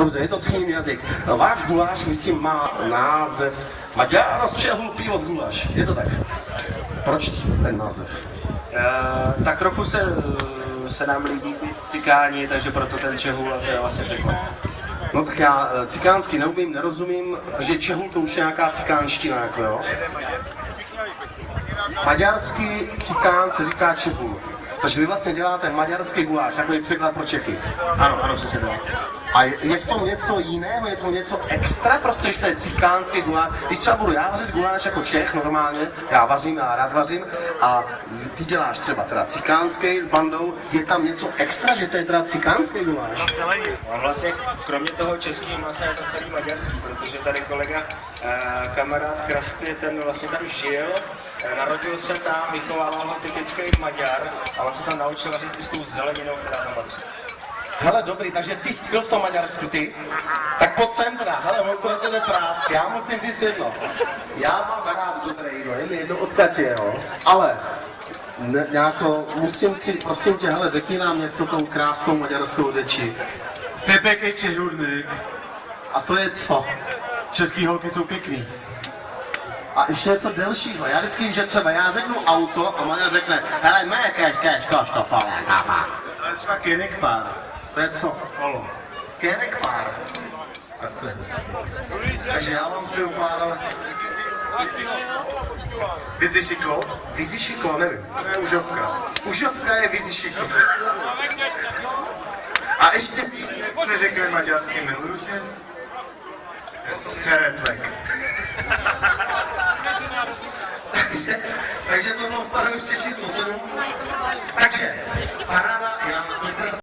Dobře, je to tchým jazyk. Váš guláš, myslím, má název Maďaro z Čehů pivo z guláš. Je to tak? Proč ten název? Tak trochu se nám líbí být cikáni, takže proto ten Čehů, a to je vlastně překlad. No tak já cikánsky neumím, nerozumím, že Čehů to už je nějaká cikánština, jako jo. Maďarský cikán se říká Čehů. Takže vy vlastně děláte maďarský guláš, takový překlad pro Čechy. Ano, přesně tak. A je v tom něco jiného, je v tom něco extra, prostě, že to je cikánský guláš. Když třeba budu já vařit guláš jako Čech normálně, já vařím, já rád vařím, a ty děláš třeba teda cikánský s bandou, je tam něco extra, že to je teda cikánský guláš? A vlastně kromě toho českého masa je to celý maďarský, protože tady kolega, kamarád Krasty, ten vlastně tady žil, narodil se tam, vychovával ho typický Maďar a on se tam naučil vařit i s tou zeleninou, která tam patří. Hele, dobrý, takže ty jsi byl v tom Maďarsku, ty? Tak pojď sem teda, hele, on to na tebe prásk, já musím říct jedno. Já mám rád dobré jídlo, je mi jedno odkud je, jo? Ale musím si, prosím tě, hele, řekni nám něco tou krásnou maďarskou řečí. Sepek je čehurník. A to je co? Český holky jsou pěkný. A ještě něco delšího. Já vždycky vím, že třeba já řeknu auto a Maďar řekne, hele, mé koš to fale, kápa. Ale třeba kerekpár. To je co? Kolo. Kerekpár. Tak to je hezky. Takže já vám přeju, pánové. Vyzišiklo. Vyzišiklo, nevím. To je užovka. Užovka je vyzišiklo. A ještě se řekne maďarsky miluju tě. Seretlek. Takže to bylo v stanoviště číslo 7. Takže, paráda, já